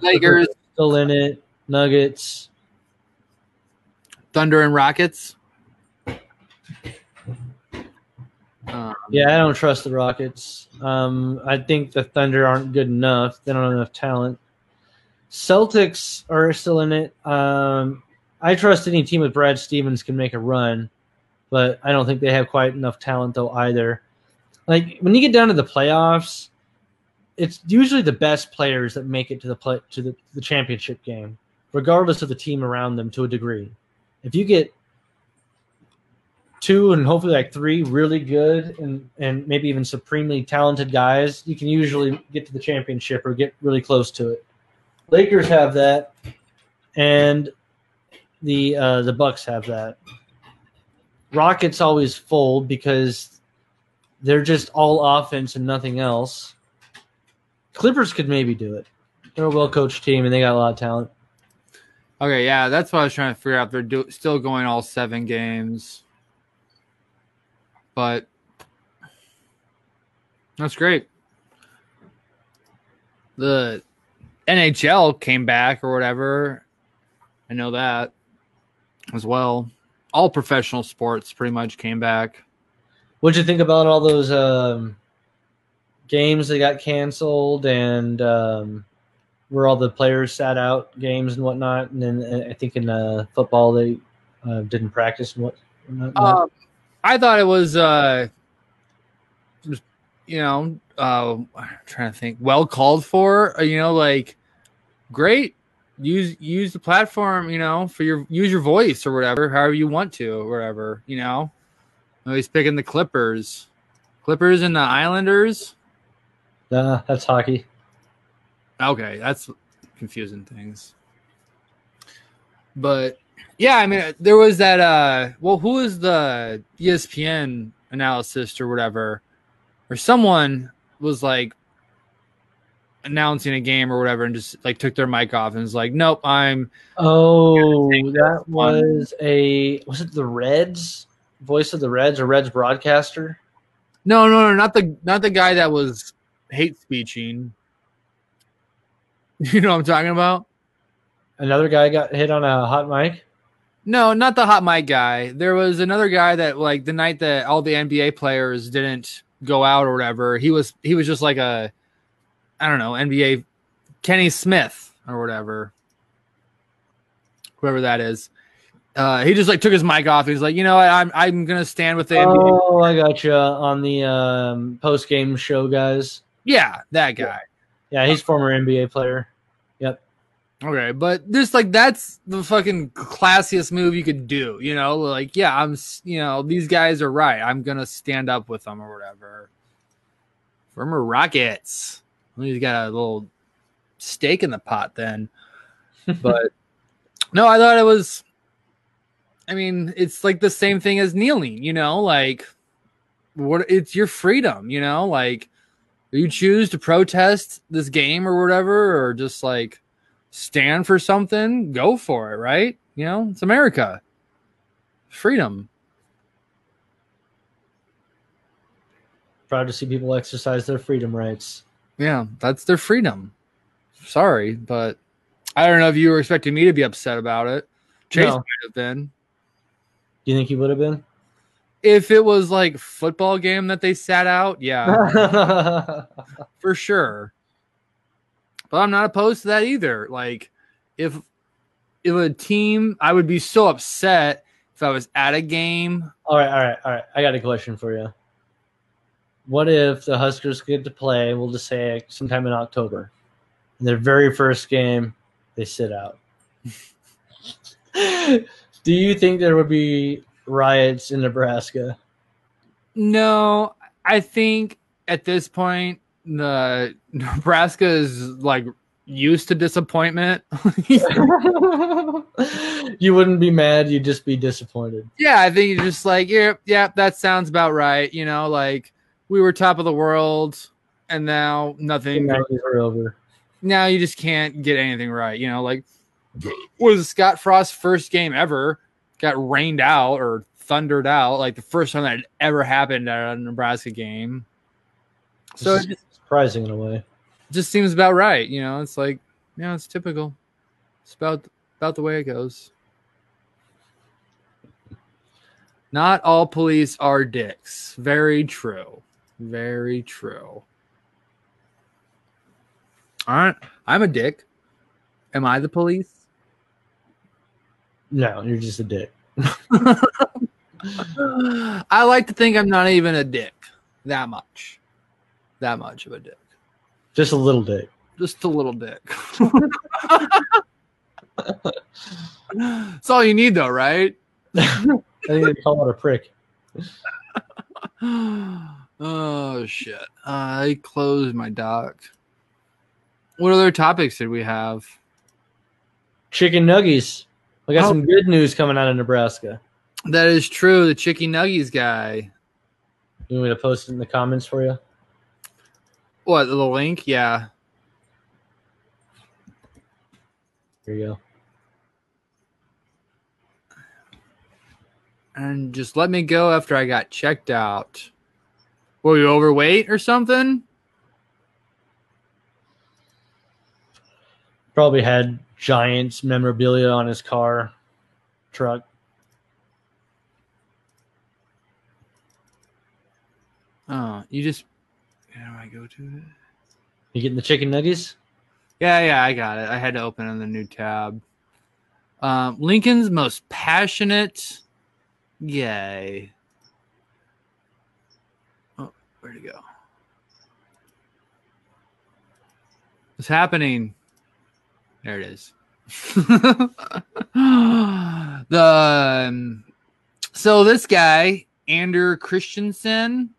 Lakers still in it. Nuggets. Thunder and Rockets. Yeah, I don't trust the Rockets. I think the Thunder aren't good enough. They don't have enough talent. Celtics are still in it. I trust any team with Brad Stevens can make a run, but I don't think they have quite enough talent though either. Like, when you get down to the playoffs, it's usually the best players that make it to the championship game, regardless of the team around them to a degree. If you get 2 and hopefully like 3 really good and maybe even supremely talented guys, you can usually get to the championship or get really close to it. Lakers have that, and the Bucks have that. Rockets always fold because they're just all offense and nothing else. Clippers could maybe do it. They're a well-coached team, and they got a lot of talent. Okay, yeah, that's what I was trying to figure out. They're still going all 7 games. But that's great. The NHL came back or whatever. I know that as well. All professional sports pretty much came back. What'd you think about all those games that got canceled and where all the players sat out games and whatnot? And then I think in football they didn't practice and whatnot. I thought it was, I'm trying to think, well called for, like, great. use the platform, for use your voice or whatever, however you want to, or whatever, He's picking the Clippers and the Islanders. That's hockey. Okay, that's confusing things. But yeah, I mean, there was that. Well, who was the ESPN analyst or whatever, or someone was like announcing a game or whatever, and just like took their mic off and was like, "Nope, I'm." Oh, that was it the Reds? Voice of the Reds or Reds broadcaster? No, not the guy that was hate speeching. You know what I'm talking about? Another guy got hit on a hot mic. No, not the hot mic guy. There was another guy that, like, the night that all the NBA players didn't go out or whatever, he was just like a, I don't know, NBA Kenny Smith or whatever, whoever that is. He just like took his mic off. He's like, I'm gonna stand with the NBA. Oh, I got you on the post game show, guys. Yeah, that guy. Yeah, he's former NBA player. Yep. Okay, but just like that's the fucking classiest move you could do, like, yeah, I'm, these guys are right. I'm gonna stand up with them or whatever. Former Rockets. He's got a little stake in the pot then. But no, I thought it was, I mean, it's like the same thing as kneeling, like it's your freedom, like you choose to protest this game or whatever, or just like stand for something, go for it, right? It's America. Freedom. Proud to see people exercise their freedom rights. Yeah, that's their freedom. Sorry, but I don't know if you were expecting me to be upset about it. Chase might have been. Do you think he would have been? If it was like football game that they sat out, yeah. For sure. But I'm not opposed to that either. Like, if a team, I would be so upset if I was at a game. All right. I got a question for you. What if the Huskers get to play, we'll just say sometime in October, and their very first game, they sit out? Do you think there would be riots in Nebraska? No, I think at this point, the Nebraska is like used to disappointment. You wouldn't be mad, you'd just be disappointed. Yeah, I think you're just like, yeah, that sounds about right. Like we were top of the world and now nothing. The 90s are over. Now you just can't get anything right. Like, was Scott Frost's first game ever got rained out or thundered out, like the first time that had ever happened at a Nebraska game. So it's surprising in a way. Just seems about right. It's like, it's typical. It's about the way it goes. Not all police are dicks. Very true. Very true. All right. I'm a dick. Am I the police? No, you're just a dick. I like to think I'm not even a dick. That much of a dick. Just a little dick. Just a little dick. That's all you need, though, right? I think they call it a prick. Oh, shit. I closed my doc. What other topics did we have? Chicken nuggies. We got some good news coming out of Nebraska. That is true. The Chicken Nuggies guy. You want me to post it in the comments for you? What, the link? Yeah. Here you go. And just let me go after I got checked out. Were you overweight or something? Probably had Giants memorabilia on his car, truck. Oh, you just... How do I go to it? You getting the chicken nuggies? Yeah, I got it. I had to open on the new tab. Lincoln's most passionate... Yay. Oh, where'd it go? What's happening? There it is. So this guy, Ander Christensen.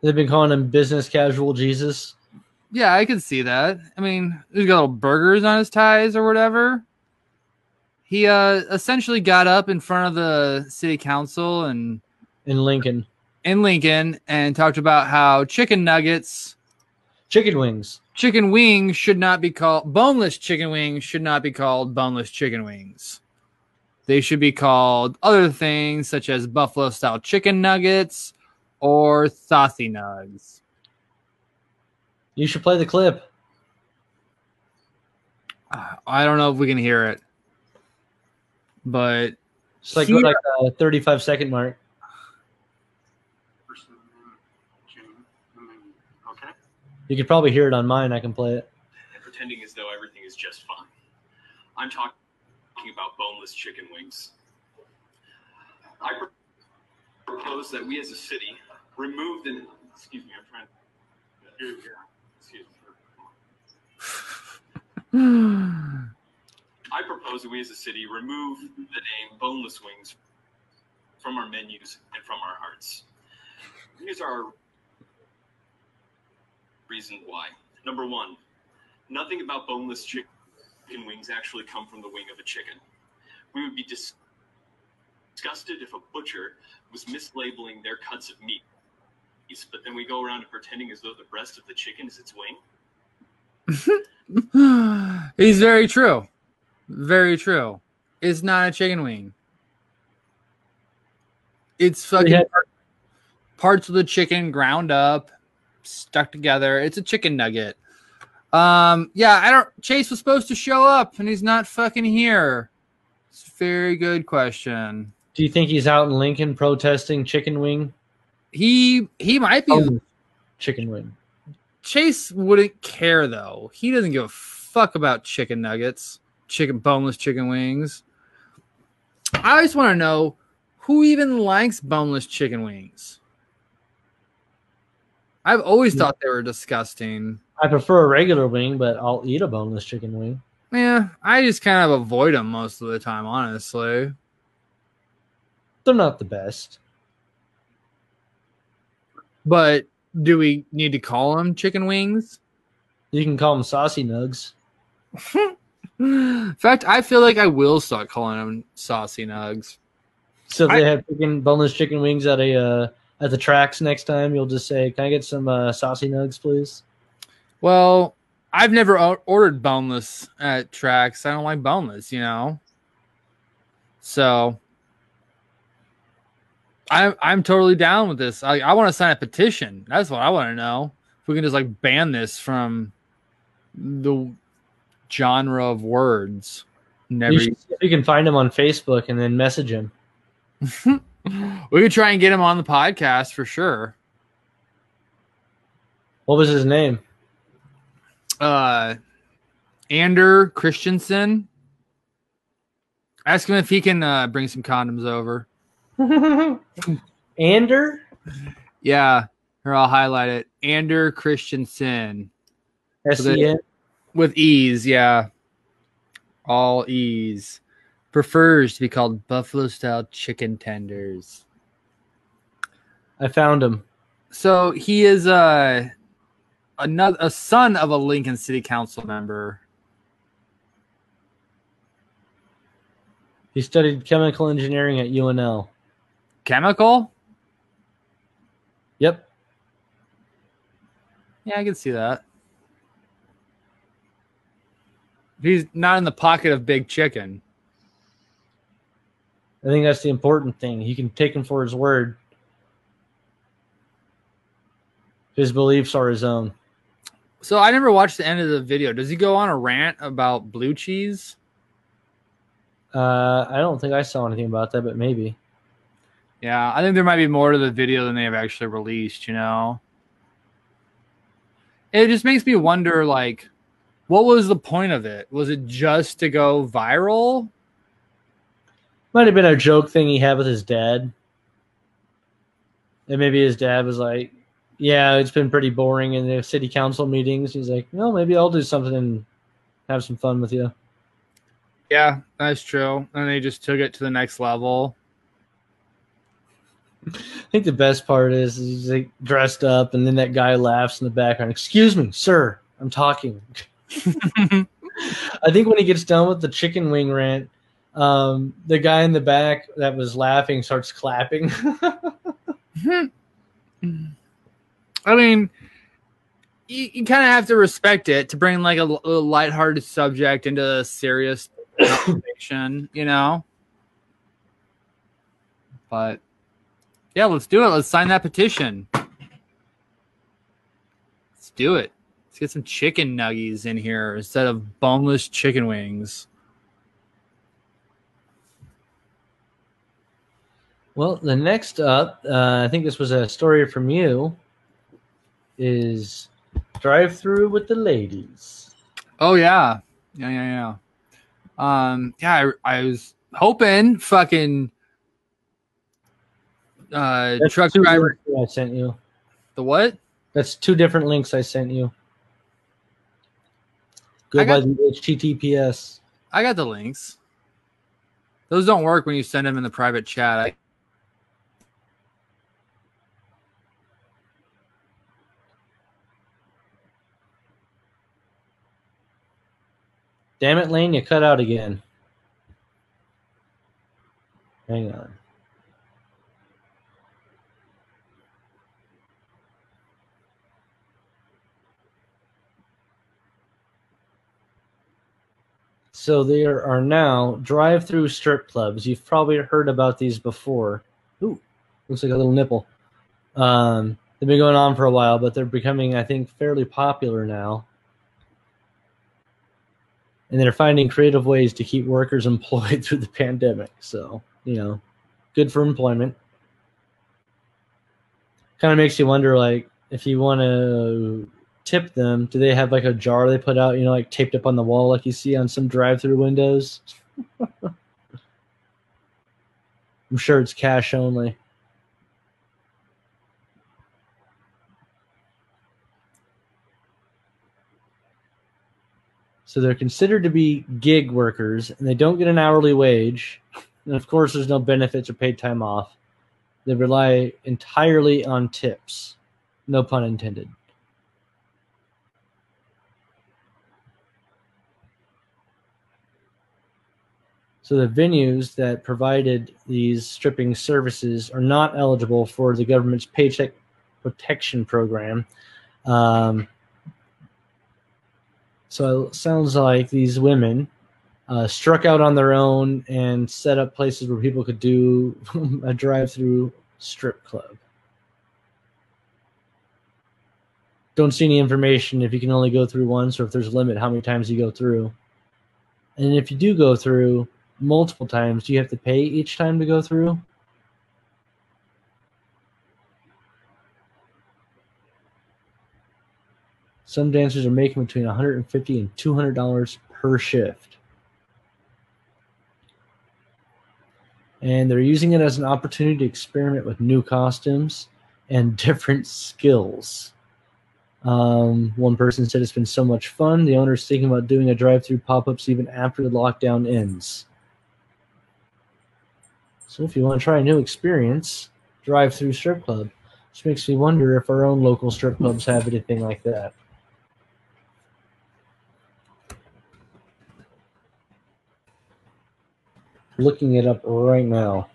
They've been calling him business casual Jesus. Yeah, I can see that. I mean, he's got little burgers on his ties or whatever. He essentially got up in front of the city council and in Lincoln and talked about how chicken wings should not be called boneless chicken wings should not be called boneless chicken wings. They should be called other things such as buffalo style chicken nuggets or saucy nugs. You should play the clip. I don't know if we can hear it, but it's like a 35-second mark. Okay. You could probably hear it on mine. I can play it. And pretending as though everything is just fine. I'm talking about boneless chicken wings. I propose that we as a city remove the. Excuse me, I'm trying. Excuse me. I propose that we as a city remove the name boneless wings from our menus and from our hearts. Here's our reason why. Number one, nothing about boneless chicken wings actually come from the wing of a chicken. We would be disgusted if a butcher was mislabeling their cuts of meat, but then we go around and pretending as though the breast of the chicken is its wing. He's very true. Very true. It's not a chicken wing. It's fucking parts of the chicken ground up, stuck together. It's a chicken nugget. Chase was supposed to show up and he's not fucking here. It's a very good question. Do you think he's out in Lincoln protesting chicken wing? He might be. Chicken wing. Chase wouldn't care though. He doesn't give a fuck about chicken nuggets, boneless chicken wings. I just want to know who even likes boneless chicken wings. I've always thought they were disgusting. I prefer a regular wing, but I'll eat a boneless chicken wing. Yeah, I just kind of avoid them most of the time, honestly. They're not the best. But do we need to call them chicken wings? You can call them saucy nugs. In fact, I feel like I will start calling them saucy nugs. So if they have boneless chicken wings at the tracks next time, you'll just say, "Can I get some saucy nugs, please?" Well, I've never ordered boneless at tracks. I don't like boneless, So I'm totally down with this. I want to sign a petition. That's what I want to know. If we can just ban this from the genre of words. You can find him on Facebook and then message him. We could try and get him on the podcast for sure. What was his name? Ander Christensen. Ask him if he can bring some condoms over. Ander? Yeah, or I'll highlight it. Ander Christensen. S-E-N? With E's, yeah. All E's. Prefers to be called buffalo style chicken tenders. I found him. So he is a son of a Lincoln City Council member. He studied chemical engineering at UNL. Chemical? Yep. Yeah, I can see that. He's not in the pocket of Big Chicken. I think that's the important thing. You can take him for his word. His beliefs are his own. So I never watched the end of the video. Does he go on a rant about blue cheese? I don't think I saw anything about that, but maybe. Yeah, I think there might be more to the video than they have actually released, It just makes me wonder, what was the point of it? Was it just to go viral? Might have been a joke thing he had with his dad. And maybe his dad was like, yeah, it's been pretty boring in the city council meetings. He's like, no, maybe I'll do something and have some fun with you. Yeah, that's true. And they just took it to the next level. I think the best part is he's like dressed up, and then that guy laughs in the background. Excuse me, sir, I'm talking. I think when he gets done with the chicken wing rant, the guy in the back that was laughing starts clapping. I mean, you kind of have to respect it to bring like a lighthearted subject into a serious conversation, you know? But yeah, let's do it. Let's sign that petition. Let's do it. Let's get some chicken nuggies in here instead of boneless chicken wings. Well, the next up, I think this was a story from you, is drive-through with the ladies. Oh yeah. Yeah. I was hoping fucking truck driver. I sent you. The what? That's 2 different links I sent you. Go by the HTTPS. I got the links. Those don't work when you send them in the private chat. Damn it, Lane, you cut out again. Hang on. So there are now drive-through strip clubs. You've probably heard about these before. Ooh, looks like a little nipple. They've been going on for a while, but they're becoming, I think, fairly popular now. And they're finding creative ways to keep workers employed through the pandemic. So, good for employment. Kind of makes you wonder, like, if you want to tip them, do they have like a jar they put out, like taped up on the wall like you see on some drive-through windows? I'm sure it's cash only. So they're considered to be gig workers, and they don't get an hourly wage. And of course, there's no benefits or paid time off. They rely entirely on tips. No pun intended. So the venues that provided these stripping services are not eligible for the government's Paycheck Protection Program. So it sounds like these women struck out on their own and set up places where people could do a drive-through strip club. Don't see any information if you can only go through once or if there's a limit how many times you go through. And if you do go through multiple times, do you have to pay each time to go through? Some dancers are making between $150 and $200 per shift. And they're using it as an opportunity to experiment with new costumes and different skills. One person said it's been so much fun. The owner's thinking about doing a drive-through pop-ups even after the lockdown ends. So if you want to try a new experience, drive-through strip club. Which makes me wonder if our own local strip clubs have anything like that. Looking it up right now.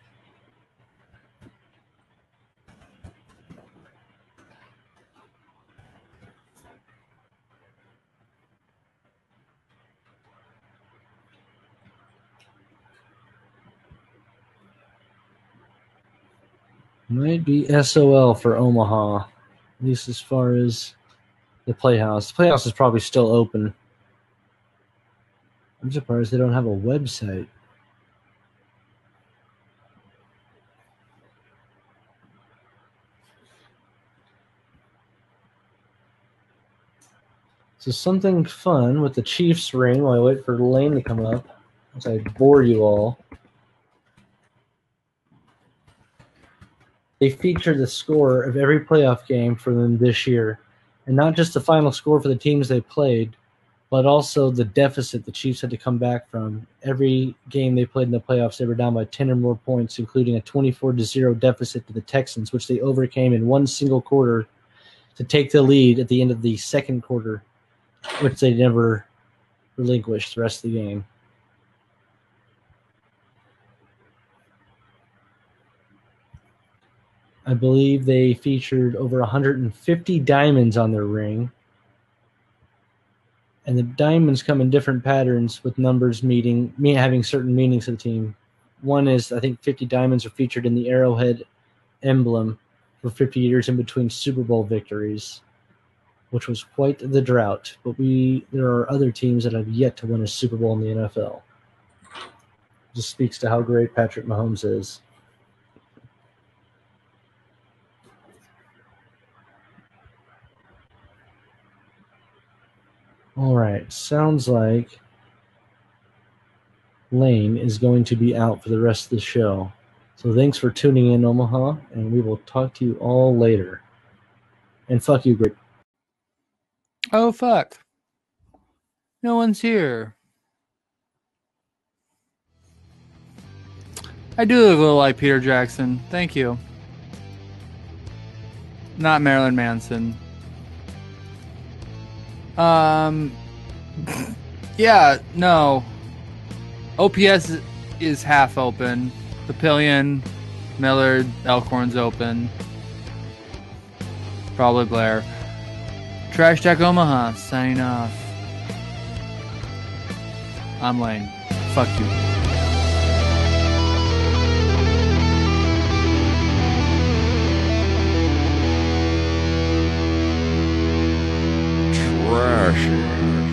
Might be SOL for Omaha, at least as far as the Playhouse. The Playhouse is probably still open. I'm surprised they don't have a website. So something fun with the Chiefs ring while I wait for Lane to come up as I bore you all. They feature the score of every playoff game for them this year, and not just the final score for the teams they played, but also the deficit the Chiefs had to come back from. Every game they played in the playoffs, they were down by 10 or more points, including a 24-0 deficit to the Texans, which they overcame in one single quarter to take the lead at the end of the second quarter, which they never relinquished the rest of the game. I believe they featured over 150 diamonds on their ring. And the diamonds come in different patterns with numbers having certain meanings to the team. One is, I think 50 diamonds are featured in the Arrowhead emblem for 50 years in between Super Bowl victories, which was quite the drought. But there are other teams that have yet to win a Super Bowl in the NFL. Just speaks to how great Patrick Mahomes is. All right, sounds like Lane is going to be out for the rest of the show. So thanks for tuning in, Omaha, and we will talk to you all later. And fuck you, Greg. Oh, fuck. No one's here. I do look a little like Peter Jackson. Thank you. Not Marilyn Manson. Yeah, no. OPS is half open. Papillion, Millard, Elkhorn's open. Probably Blair. Trash Talk Omaha, signing off. I'm Lane. Fuck you. Trash.